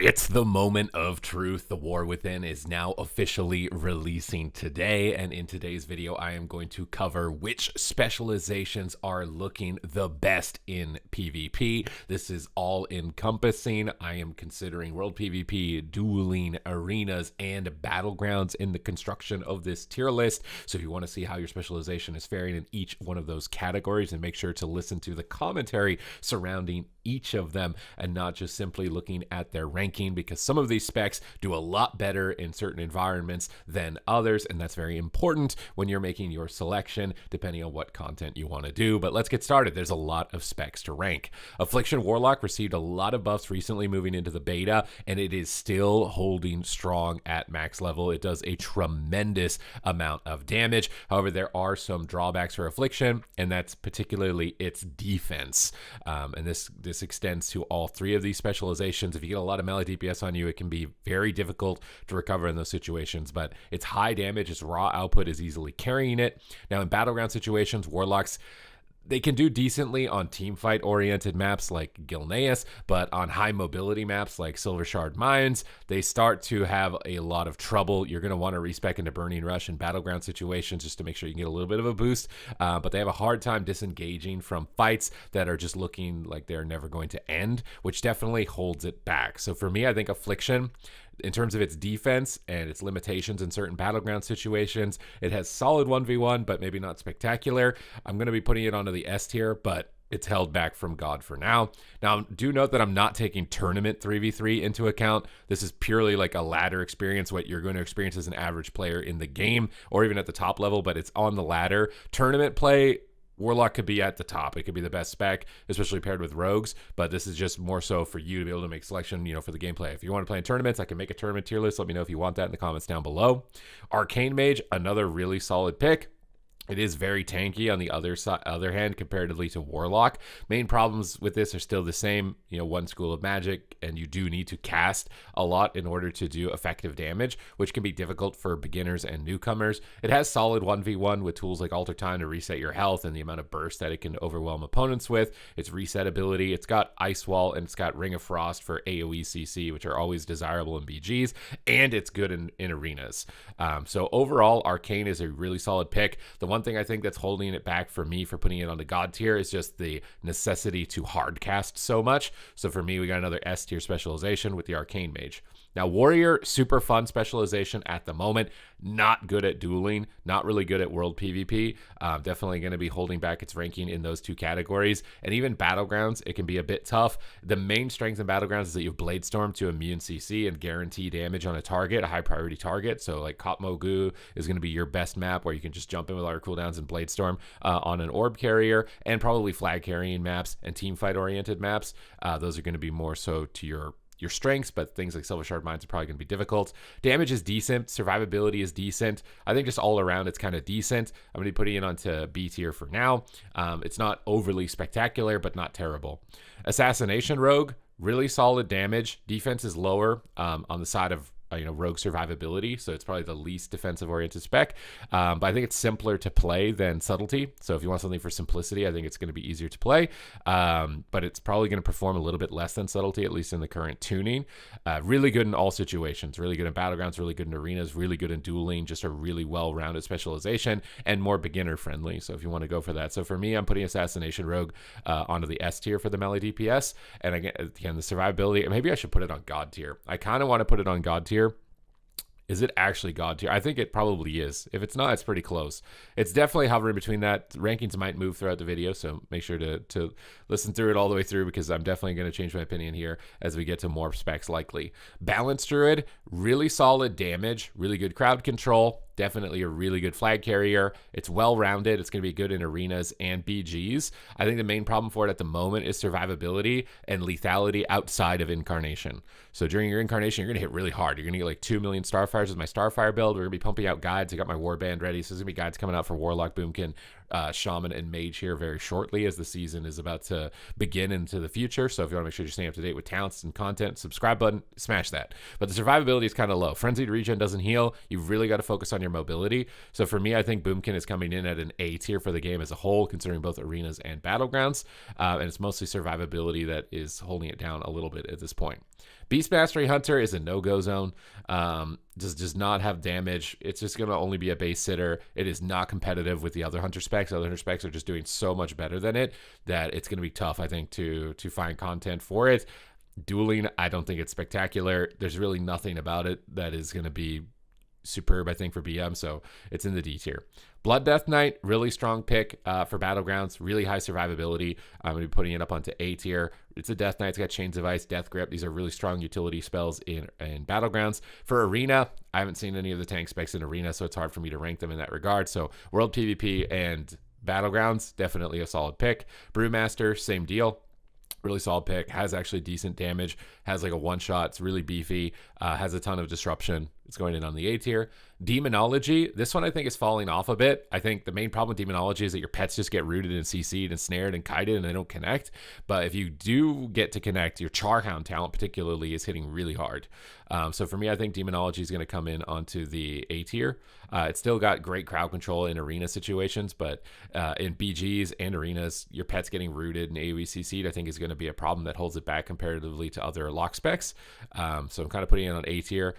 It's the moment of truth. The War Within is now officially releasing today, and in today's video I am going to cover which specializations are looking the best in PvP. This is all encompassing. I am considering world PvP, dueling, arenas, and battlegrounds in the construction of this tier list. So if you want to see how your specialization is faring in each one of those categories, and make sure to listen to the commentary surrounding each of them and not just simply looking at their ranking, because some of these specs do a lot better in certain environments than others, and that's very important when you're making your selection depending on what content you want to do. But let's get started. There's a lot of specs to rank. Affliction Warlock received a lot of buffs recently moving into the beta, and it is still holding strong at max level. It does a tremendous amount of damage. However, there are some drawbacks for Affliction, and that's particularly its defense. And this extends to all three of these specializations. If you get a lot of melee DPS on you, it can be very difficult to recover in those situations, but its high damage, its raw output is easily carrying it. Now, in battleground situations, Warlocks, they can do decently on team fight oriented maps like Gilneas, but on high mobility maps like Silver Shard Mines, they start to have a lot of trouble. You're going to want to respec into Burning Rush in battleground situations just to make sure you can get a little bit of a boost, but they have a hard time disengaging from fights that are just looking like they're never going to end, which definitely holds it back. So for me, I think Affliction, in terms of its defense and its limitations in certain battleground situations, it has solid 1v1, but maybe not spectacular. I'm going to be putting it onto the S tier, but it's held back from God for now. Now, do note that I'm not taking tournament 3v3 into account. This is purely like a ladder experience, what you're going to experience as an average player in the game, or even at the top level, but it's on the ladder. Tournament play, Warlock could be at the top. It could be the best spec, especially paired with rogues, but this is just more so for you to be able to make selection, for the gameplay. If you want to play in tournaments, I can make a tournament tier list. Let me know if you want that in the comments down below. Arcane Mage, another really solid pick. It is very tanky on the other hand, comparatively to Warlock. Main problems with this are still the same. One school of magic, and you do need to cast a lot in order to do effective damage, which can be difficult for beginners and newcomers. It has solid 1v1 with tools like Alter Time to reset your health and the amount of burst that it can overwhelm opponents with. Its reset ability, it's got Ice Wall, and it's got Ring of Frost for AoE CC, which are always desirable in BGs, and it's good in arenas. So overall, Arcane is a really solid pick. The one thing I think that's holding it back for me for putting it on the God tier is just the necessity to hard cast so much. So for me, we got another S tier specialization with the Arcane Mage. Now, Warrior, super fun specialization at the moment. Not good at dueling, not really good at world PvP. Definitely going to be holding back its ranking in those two categories. And even Battlegrounds, it can be a bit tough. The main strength in Battlegrounds is that you have Bladestorm to immune CC and guarantee damage on a target, a high priority target. So like Kotmogu is going to be your best map where you can just jump in with our cooldowns and Bladestorm on an orb carrier, and probably flag carrying maps and team fight oriented maps. Those are going to be more so to your strengths, but things like Silver Shard Mines are probably going to be difficult. Damage is decent. Survivability is decent. I think just all around it's kind of decent. I'm going to be putting it onto B tier for now. It's not overly spectacular, but not terrible. Assassination Rogue, really solid damage. Defense is lower on the side of rogue survivability, so it's probably the least defensive oriented spec, but I think it's simpler to play than subtlety. So if you want something for simplicity, I think it's going to be easier to play, but it's probably going to perform a little bit less than subtlety, at least in the current tuning. Really good in all situations, really good in battlegrounds, really good in arenas, really good in dueling, just a really well-rounded specialization, and more beginner friendly, so if you want to go for that. So for me, I'm putting Assassination Rogue onto the S tier for the melee DPS, and again the survivability, maybe I should put it on God tier. I kind of want to put it on God tier. Is it actually God tier? I think it probably is. If it's not, it's pretty close. It's definitely hovering between that. Rankings might move throughout the video, so make sure to listen through it all the way through, because I'm definitely going to change my opinion here as we get to more specs likely. Balanced Druid, really solid damage, really good crowd control. Definitely a really good flag carrier. It's well-rounded. It's going to be good in arenas and BGs. I think the main problem for it at the moment is survivability and lethality outside of Incarnation. So during your Incarnation, you're going to hit really hard. You're going to get like 2 million Starfires with my Starfire build. We're going to be pumping out guides. I got my Warband ready. So there's going to be guides coming out for Warlock, Boomkin, Shaman, and Mage here very shortly as the season is about to begin into the future. So if you want to make sure you're staying up to date with talents and content, subscribe button, smash that. But the survivability is kind of low. Frenzied Regen doesn't heal. You've really got to focus on your mobility. So for me, I think Boomkin is coming in at an A tier for the game as a whole, considering both arenas and battlegrounds. And it's mostly survivability that is holding it down a little bit at this point. Beast Mastery Hunter is a no-go zone. Does not have damage. It's just going to only be a base sitter. It is not competitive with the other hunter specs. Other hunter specs are just doing so much better than it that it's going to be tough, I think, to find content for it. Dueling, I don't think it's spectacular. There's really nothing about it that is going to be superb, I think, for BM, so it's in the D tier. Blood Death Knight, really strong pick for Battlegrounds, really high survivability. I'm going to be putting it up onto A tier. It's a Death Knight. It's got Chains of Ice, Death Grip. These are really strong utility spells in Battlegrounds. For Arena, I haven't seen any of the tank specs in Arena, so it's hard for me to rank them in that regard. So World PvP and Battlegrounds, definitely a solid pick. Brewmaster, same deal. Really solid pick, has actually decent damage, has like a one-shot, it's really beefy, has a ton of disruption. It's going in on the A tier. Demonology, this one I think is falling off a bit. I think the main problem with Demonology is that your pets just get rooted and CC'd and snared and kited and they don't connect. But if you do get to connect, your Charhound talent particularly is hitting really hard. So for me, I think Demonology is going to come in onto the A tier. It's still got great crowd control in arena situations, but in BGs and arenas, your pet's getting rooted and AoE CC'd, I think is going to be a problem that holds it back comparatively to other lock specs. So I'm kind of putting it on A tier.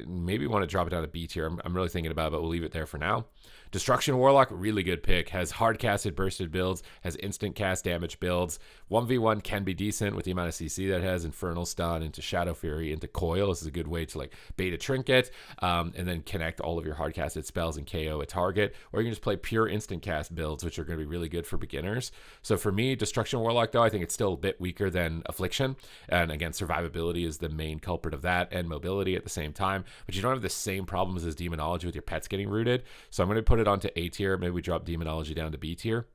Maybe want to drop it down to B tier. I'm really thinking about it, but we'll leave it there for now. Destruction Warlock, really good pick. Has hard casted bursted builds, has instant cast damage builds. 1v1 can be decent with the amount of CC that it has. Infernal Stun into Shadow Fury into Coil. This is a good way to like bait a trinket and then connect all of your hard casted spells and KO a target. Or you can just play pure instant cast builds, which are going to be really good for beginners. So for me, Destruction Warlock, though, I think it's still a bit weaker than Affliction. And again, survivability is the main culprit of that, and mobility at the same time. But you don't have the same problems as Demonology with your pets getting rooted. So I'm going to put it onto A tier. Maybe we drop Demonology down to B tier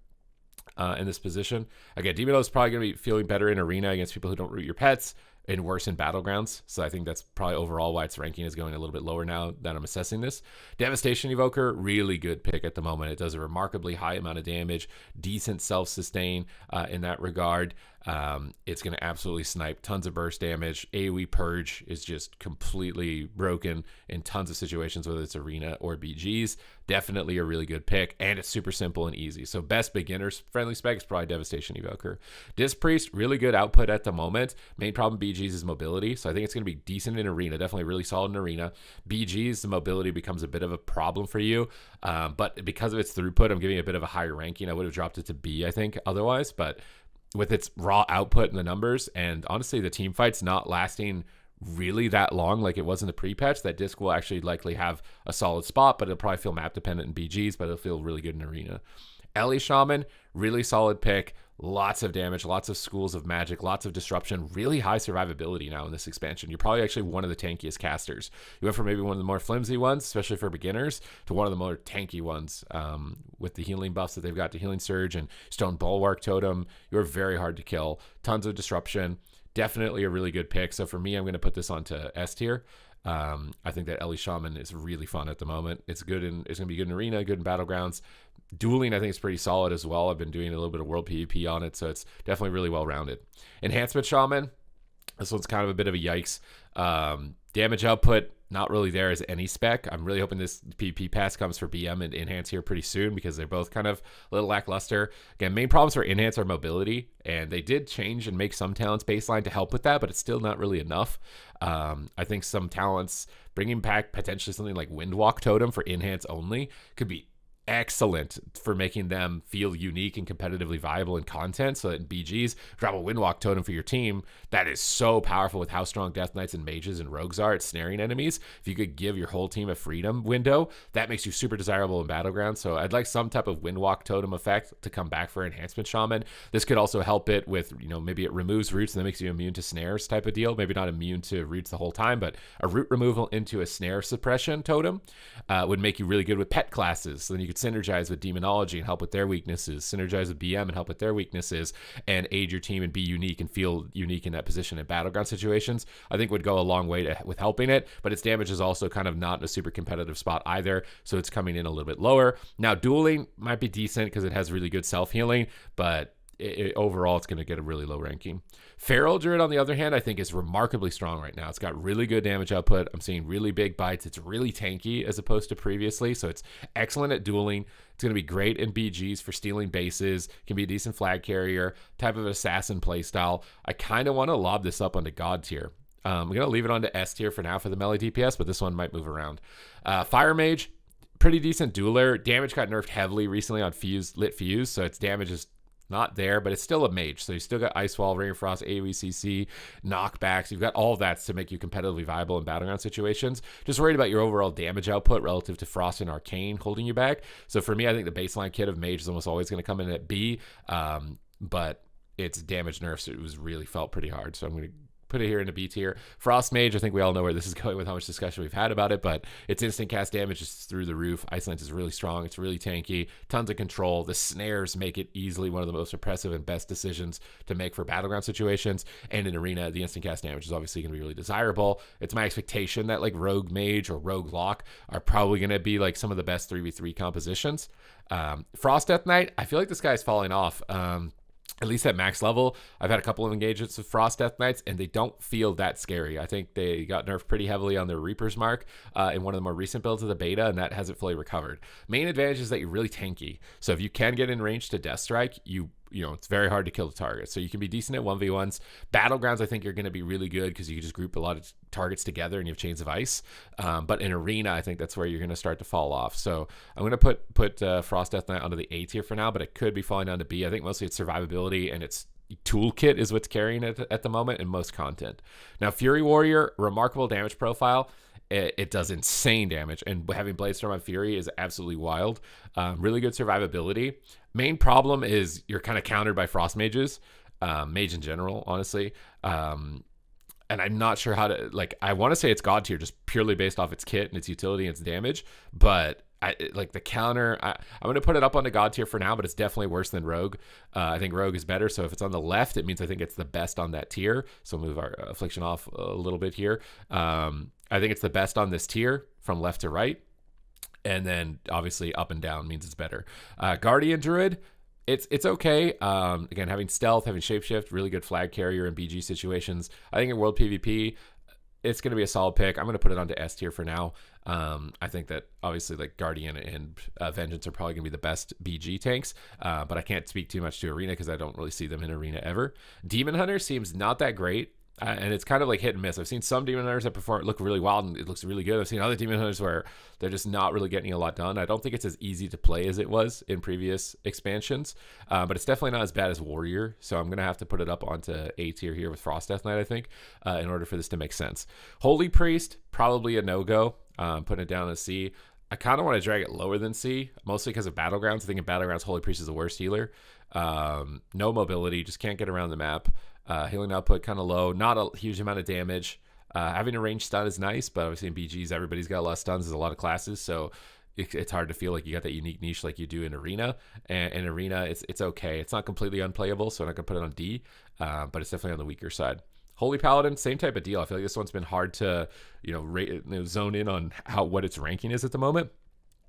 in this position. Again, Demonology is probably going to be feeling better in Arena against people who don't root your pets, and worse in Battlegrounds. So I think that's probably overall why its ranking is going a little bit lower now that I'm assessing this. Devastation Evoker, really good pick at the moment. It does a remarkably high amount of damage, decent self-sustain in that regard. It's going to absolutely snipe tons of burst damage. AoE Purge is just completely broken in tons of situations, whether it's Arena or BGs. Definitely a really good pick, and it's super simple and easy. So best beginners friendly spec is probably Devastation Evoker. Disc Priest, really good output at the moment. Main problem BGs is mobility, so I think it's going to be decent in Arena, definitely really solid in Arena. BGs, the mobility becomes a bit of a problem for you, but because of its throughput, I'm giving it a bit of a higher ranking. I would have dropped it to B, I think, otherwise, but with its raw output and the numbers, and honestly, the team fight's not lasting really that long like it was in the pre-patch, that disc will actually likely have a solid spot, but it'll probably feel map dependent in BGs, but it'll feel really good in Arena. Ellie Shaman, really solid pick. Lots of damage, lots of schools of magic, lots of disruption, really high survivability now in this expansion. You're probably actually one of the tankiest casters. You went from maybe one of the more flimsy ones, especially for beginners, to one of the more tanky ones with the healing buffs that they've got to Healing Surge and Stone Bulwark Totem. You're very hard to kill. Tons of disruption. Definitely a really good pick. So for me, I'm going to put this onto S tier. I think that Ellie Shaman is really fun at the moment. It's good in, it's going to be good in Arena, good in Battlegrounds. Dueling, I think, is pretty solid as well. I've been doing a little bit of World PvP on it, so it's definitely really well-rounded. Enhancement Shaman, this one's kind of a bit of a yikes. Damage output, not really there as any spec. I'm really hoping this PvP pass comes for BM and Enhance here pretty soon, because they're both kind of a little lackluster. Again, main problems for Enhance are mobility, and they did change and make some talents baseline to help with that, but it's still not really enough. I think some talents, bringing back potentially something like Windwalk Totem for Enhance only, could be excellent for making them feel unique and competitively viable in content. So that in BGs, drop a Windwalk Totem for your team. That is so powerful with how strong Death Knights and Mages and Rogues are at snaring enemies. If you could give your whole team a freedom window, that makes you super desirable in Battleground. So I'd like some type of Windwalk Totem effect to come back for Enhancement Shaman. This could also help it with, you know, maybe it removes roots and that makes you immune to snares type of deal. Maybe not immune to roots the whole time, but a root removal into a snare suppression totem would make you really good with pet classes. So then you could synergize with Demonology and help with their weaknesses, synergize with BM and help with their weaknesses, and aid your team and be unique and feel unique in that position in Battleground situations. I think would go a long way with helping it, but its damage is also kind of not in a super competitive spot either, so it's coming in a little bit lower. Now, Dueling might be decent because it has really good self-healing, but overall it's going to get a really low ranking. Feral Druid, on the other hand, I think is remarkably strong right now. It's got really good damage output. I'm seeing really big bites. It's really tanky as opposed to previously, so it's excellent at dueling. It's going to be great in BGs for stealing bases. Can be a decent flag carrier, type of assassin playstyle. I kind of want to lob this up onto God tier. I'm going to leave it on to S tier for now for the melee DPS, but this one might move around. Fire Mage, pretty decent dueler. Damage got nerfed heavily recently on lit fuse, so its damage is not there, but it's still a mage. So you still got Ice Wall, Ring of Frost, AoE CC, knockbacks. You've got all of that to make you competitively viable in battleground situations. Just worried about your overall damage output relative to Frost and Arcane holding you back. So for me, I think the baseline kit of mage is almost always going to come in at B, but its damage nerfs, it was really felt pretty hard. So I'm going to put it here in a B tier. Frost Mage, I think we all know where this is going with how much discussion we've had about it, but its instant cast damage is through the roof. Isolance is really strong. It's really tanky. Tons of control. The snares make it easily one of the most impressive and best decisions to make for battleground situations. And in Arena, the instant cast damage is obviously going to be really desirable. It's my expectation that like Rogue Mage or Rogue Lock are probably going to be like some of the best 3v3 compositions. Frost Death Knight, I feel like this guy's falling off. At least at max level, I've had a couple of engagements with Frost Death Knights, and they don't feel that scary. I think they got nerfed pretty heavily on their Reaper's Mark in one of the more recent builds of the beta, and that hasn't fully recovered. Main advantage is that you're really tanky. So if you can get in range to Death Strike, you know, it's very hard to kill the target. So you can be decent at 1v1s. Battlegrounds, I think you're going to be really good because you can just group a lot of targets together and you have Chains of Ice. But in Arena, I think that's where you're going to start to fall off. So I'm going to put Frost Death Knight onto the A tier for now, but it could be falling down to B. I think mostly it's survivability and its toolkit is what's carrying it at the moment in most content. Now, Fury Warrior, remarkable damage profile. It does insane damage, and having Bladestorm on Fury is absolutely wild. Really good survivability. Main problem is you're kind of countered by Frost Mages, Mage in general, honestly. And I'm not sure how to, like, I want to say it's God tier just purely based off its kit and its utility and its damage, but like the counter, I'm going to put it up on the God tier for now, but it's definitely worse than Rogue. I think Rogue is better, so if it's on the left, it means I think it's the best on that tier. So move our Affliction off a little bit here. I think it's the best on this tier from left to right. And then obviously up and down means it's better. Guardian Druid, it's okay. Again, having stealth, having shapeshift, really good flag carrier in BG situations. I think in World PvP, it's going to be a solid pick. I'm going to put it onto S tier for now. I think that obviously like Guardian and Vengeance are probably going to be the best BG tanks, but I can't speak too much to Arena because I don't really see them in Arena ever. Demon Hunter seems not that great. And it's kind of like hit and miss. I've seen some Demon Hunters that look really wild and it looks really good. I've seen other Demon Hunters where they're just not really getting a lot done. I don't think it's as easy to play as it was in previous expansions, but it's definitely not as bad as Warrior. So I'm going to have to put it up onto A tier here with Frost Death Knight, I think, in order for this to make sense. Holy Priest, probably a no-go. Putting it down as C. I kind of want to drag it lower than C, mostly because of Battlegrounds. I think in Battlegrounds, Holy Priest is the worst healer. No mobility, just can't get around the map. Healing output kind of low, not a huge amount of damage. Having a range stun is nice, but obviously in BGs, everybody's got a lot of stuns. There's a lot of classes, so it's hard to feel like you got that unique niche like you do in Arena. And in Arena, it's okay. It's not completely unplayable, so I'm not going to put it on D, but it's definitely on the weaker side. Holy Paladin, same type of deal. I feel like this one's been hard to zone in on what its ranking is at the moment.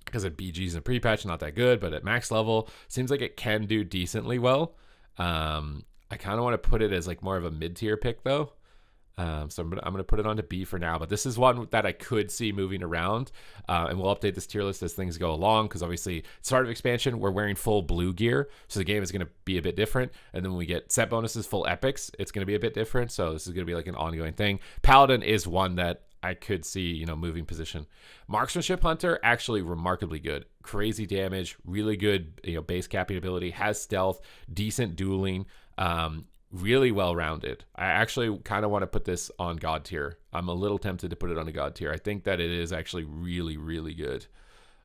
Because at BGs and pre-patch, not that good, but at max level, seems like it can do decently well. I kind of want to put it as like more of a mid-tier pick though. So I'm gonna put it on to B for now, but this is one that I could see moving around, and we'll update this tier list as things go along, because obviously start of expansion we're wearing full blue gear, so the game is going to be a bit different, and then when we get set bonuses, full epics, it's going to be a bit different, so this is going to be like an ongoing thing. Paladin is one that I could see, moving position. Marksmanship Hunter, actually remarkably good. Crazy damage, really good, base capping ability, has stealth, decent dueling, really well-rounded. I actually kind of want to put this on God tier. I'm a little tempted to put it on a God tier. I think that it is actually really, really good.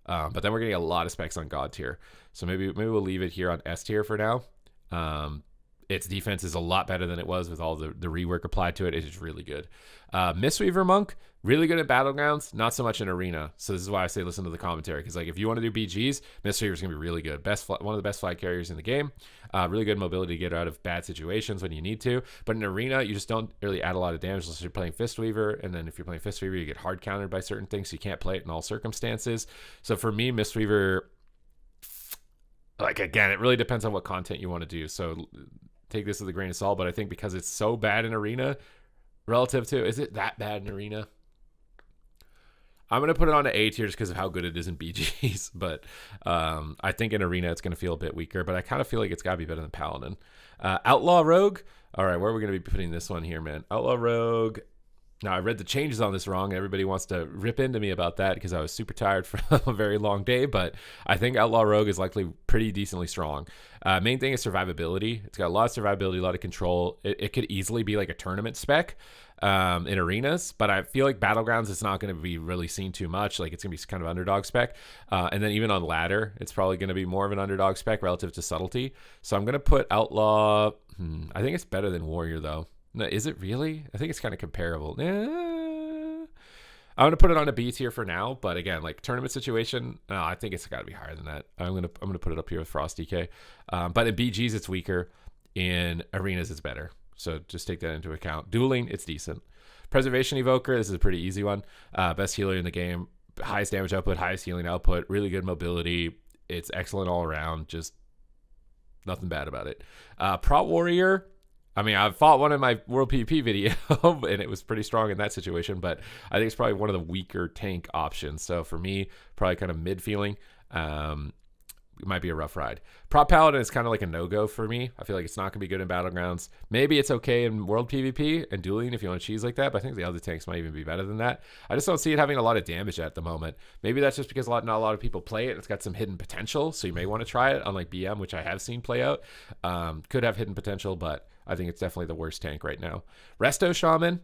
But then we're getting a lot of specs on God tier. So maybe we'll leave it here on S tier for now. Its defense is a lot better than it was with all the rework applied to it. It is really good. Mistweaver Monk, really good at Battlegrounds, not so much in Arena. So this is why I say listen to the commentary, because like if you want to do BGs, Mistweaver is going to be really good. One of the best flag carriers in the game. Really good mobility to get out of bad situations when you need to. But in Arena, you just don't really add a lot of damage unless you're playing Fistweaver. And then if you're playing Fistweaver, you get hard countered by certain things, so you can't play it in all circumstances. So for me, Mistweaver, like again, it really depends on what content you want to do. So take this with a grain of salt, but I think because it's so bad in Arena relative to, is it that bad in Arena? I'm going to put it on to A tier just because of how good it is in BGs, but I think in Arena it's going to feel a bit weaker, but I kind of feel like it's got to be better than Paladin. Outlaw Rogue. All right, where are we going to be putting this one here, man? Outlaw Rogue. Now, I read the changes on this wrong. Everybody wants to rip into me about that because I was super tired from a very long day, but I think Outlaw Rogue is likely pretty decently strong. Main thing is survivability. It's got a lot of survivability, a lot of control. It could easily be like a tournament spec in arenas, but I feel like Battlegrounds is not going to be really seen too much. Like it's going to be kind of underdog spec. And then even on ladder, it's probably going to be more of an underdog spec relative to subtlety. So I'm going to put Outlaw. I think it's better than Warrior though. No, is it really? I think it's kind of comparable. I'm gonna put it on a B tier for now, but again, like tournament situation, no, I think it's got to be higher than that. I'm gonna put it up here with Frost DK. But in BGs it's weaker. In arenas it's better. So just take that into account. Dueling, it's decent. Preservation Evoker, this is a pretty easy one. Best healer in the game, highest damage output, highest healing output, really good mobility. It's excellent all around. Just nothing bad about it. Prot Warrior. I mean, I fought one in my World PvP video, and it was pretty strong in that situation, but I think it's probably one of the weaker tank options. So for me, probably kind of mid feeling. It might be a rough ride. Prop Paladin is kind of like a no-go for me. I feel like it's not going to be good in Battlegrounds. Maybe it's okay in World PvP and dueling if you want to cheese like that, but I think the other tanks might even be better than that. I just don't see it having a lot of damage at the moment. Maybe that's just because not a lot of people play it. It's got some hidden potential, so you may want to try it on like BM, which I have seen play out. Could have hidden potential, but I think it's definitely the worst tank right now. Resto Shaman,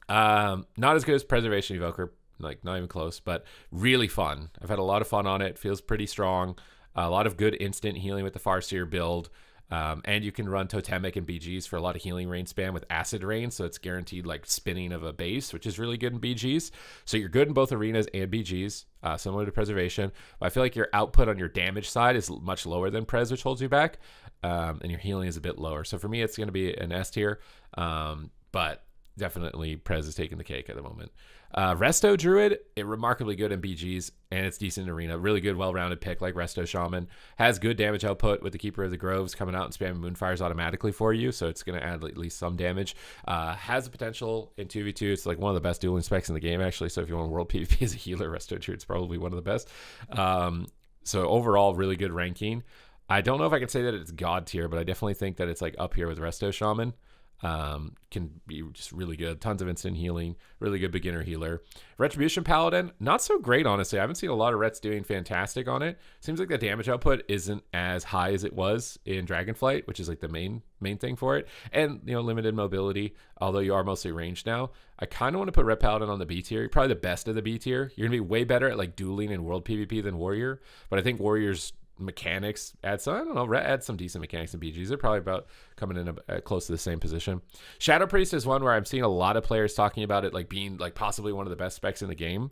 not as good as Preservation Evoker, like not even close, but really fun. I've had a lot of fun on it. Feels pretty strong. A lot of good instant healing with the Farseer build. And you can run Totemic and BGs for a lot of healing rain spam with Acid Rain, so it's guaranteed like spinning of a base, which is really good in BGs. So you're good in both arenas and BGs, similar to Preservation. But I feel like your output on your damage side is much lower than Prez, which holds you back, and your healing is a bit lower. So for me, it's going to be an S tier, but definitely Prez is taking the cake at the moment. Resto Druid, remarkably good in BGs, and it's decent in arena. Really good, well-rounded pick like Resto Shaman. Has good damage output with the Keeper of the Groves coming out and spamming Moonfires automatically for you, so it's going to add at least some damage. Has the potential in 2v2. It's like one of the best dueling specs in the game, actually, so if you want World PvP as a healer, Resto Druid's probably one of the best. So overall, really good ranking. I don't know if I can say that it's God tier, but I definitely think that it's like up here with Resto Shaman. Can be just really good. Tons of instant healing. Really good beginner healer. Retribution Paladin, not so great, honestly. I haven't seen a lot of Rets doing fantastic on it. Seems like the damage output isn't as high as it was in Dragonflight, which is like the main thing for it. And, you know, limited mobility, although you are mostly ranged now. I kind of want to put Ret Paladin on the B tier. You're probably the best of the B tier. You're going to be way better at like dueling in World PvP than Warrior. But I think Warrior's mechanics add some, I don't know, add some decent mechanics in BGs. They're probably about coming in close to the same position. Shadow Priest is one where I'm seeing a lot of players talking about it like being like possibly one of the best specs in the game.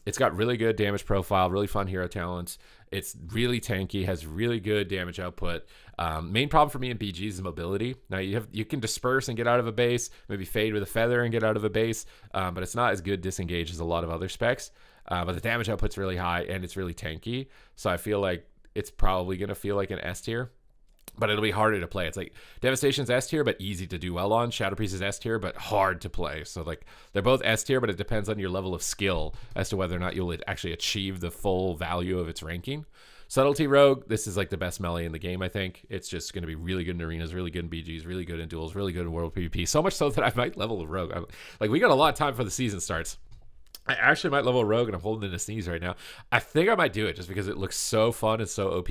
It's got really good damage profile, really fun hero talents. It's really tanky, has really good damage output. Main problem for me in BGs is mobility. Now you can disperse and get out of a base, maybe fade with a feather and get out of a base, but it's not as good disengage as a lot of other specs. But the damage output's really high and it's really tanky. So I feel like it's probably going to feel like an S tier, but it'll be harder to play. It's like Devastation's S tier, but easy to do well on. Shadow Priest is S tier, but hard to play. So like they're both S tier, but it depends on your level of skill as to whether or not you'll actually achieve the full value of its ranking. Subtlety Rogue, this is like the best melee in the game, I think. It's just going to be really good in arenas, really good in BGs, really good in duels, really good in World PvP. So much so that I might level a Rogue. Like we got a lot of time before the season starts. I actually might level a Rogue, and I'm holding in a sneeze right now. I think I might do it just because it looks so fun and so OP.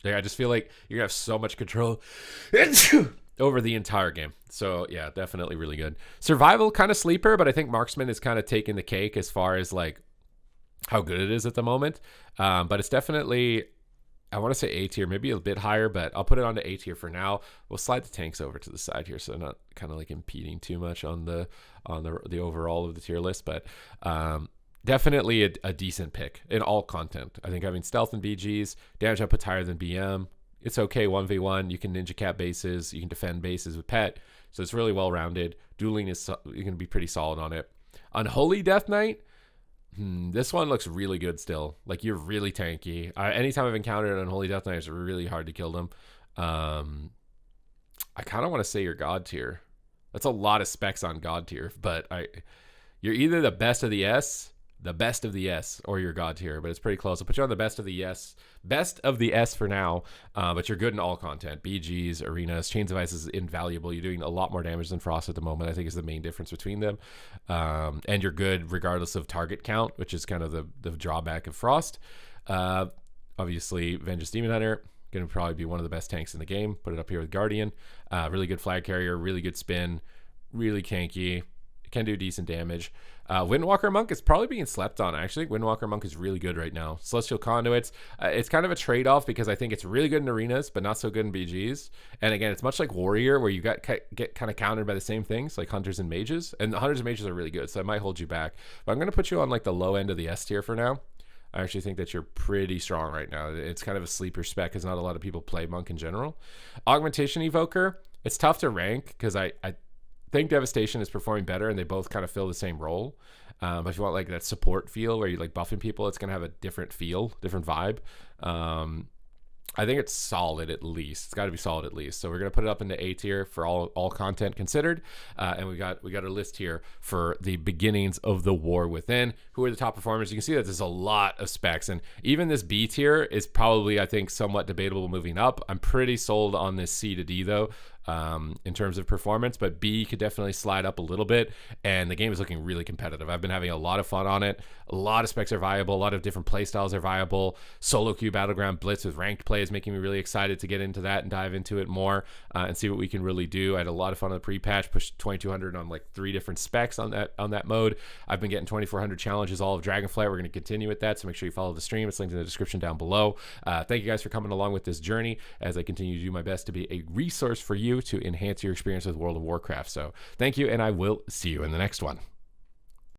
Like, I just feel like you're going to have so much control over the entire game. So, yeah, definitely really good. Survival, kind of sleeper, but I think Marksman is kind of taking the cake as far as, like, how good it is at the moment. But it's definitely, I want to say A tier, maybe a bit higher, but I'll put it onto A tier for now. We'll slide the tanks over to the side here, so not kind of like impeding too much on the overall of the tier list, but definitely a decent pick in all content. I think having stealth and BGs, damage output's higher than BM. It's okay 1v1. You can ninja cap bases, you can defend bases with pet, so it's really well rounded. Dueling is you're gonna be pretty solid on it. Unholy Death Knight. This one looks really good still. Like, you're really tanky. Anytime I've encountered an Unholy Death Knight, it's really hard to kill them. I kind of want to say you're God tier. That's a lot of specs on God tier, but you're either the best of the S the best of the S or your god tier, but it's pretty close. I'll put you on the best of the S for now, but you're good in all content. BGs, arenas, Chains of Ice is invaluable. You're doing a lot more damage than Frost at the moment, I think is the main difference between them. And you're good regardless of target count, which is kind of the drawback of Frost. Obviously, Vengeance Demon Hunter, going to probably be one of the best tanks in the game. Put it up here with Guardian. Really good flag carrier, really good spin, really tanky. Can do decent damage. Windwalker Monk is probably being slept on. Actually, Windwalker Monk is really good right now. Celestial Conduits, it's kind of a trade-off because I think it's really good in arenas, but not so good in BGs. And again, it's much like Warrior, where you get kind of countered by the same things, like Hunters and Mages. And the Hunters and Mages are really good, so I might hold you back. But I'm going to put you on like the low end of the S tier for now. I actually think that you're pretty strong right now. It's kind of a sleeper spec because not a lot of people play Monk in general. Augmentation Evoker, it's tough to rank because I think Devastation is performing better and they both kind of fill the same role. But if you want like that support feel where you're like buffing people, it's going to have a different feel, different vibe. I think it's solid at least. It's got to be solid at least. So we're going to put it up into A tier for all content considered. And we got a list here for the beginnings of the War Within. Who are the top performers? You can see that there's a lot of specs. And even this B tier is probably, I think, somewhat debatable moving up. I'm pretty sold on this C to D though. In terms of performance, but B could definitely slide up a little bit, and the game is looking really competitive. I've been having a lot of fun on it. A lot of specs are viable, a lot of different play styles are viable. Solo queue Battleground Blitz with ranked play is making me really excited to get into that and dive into it more and see what we can really do. I had a lot of fun on the pre-patch, pushed 2200 on like 3 different specs on that mode. I've been getting 2400 challenges all of Dragonflight. We're going to continue with that, so make sure you follow the stream. It's linked in the description down below. Thank you guys for coming along with this journey as I continue to do my best to be a resource for you to enhance your experience with World of Warcraft. So thank you, and I will see you in the next one.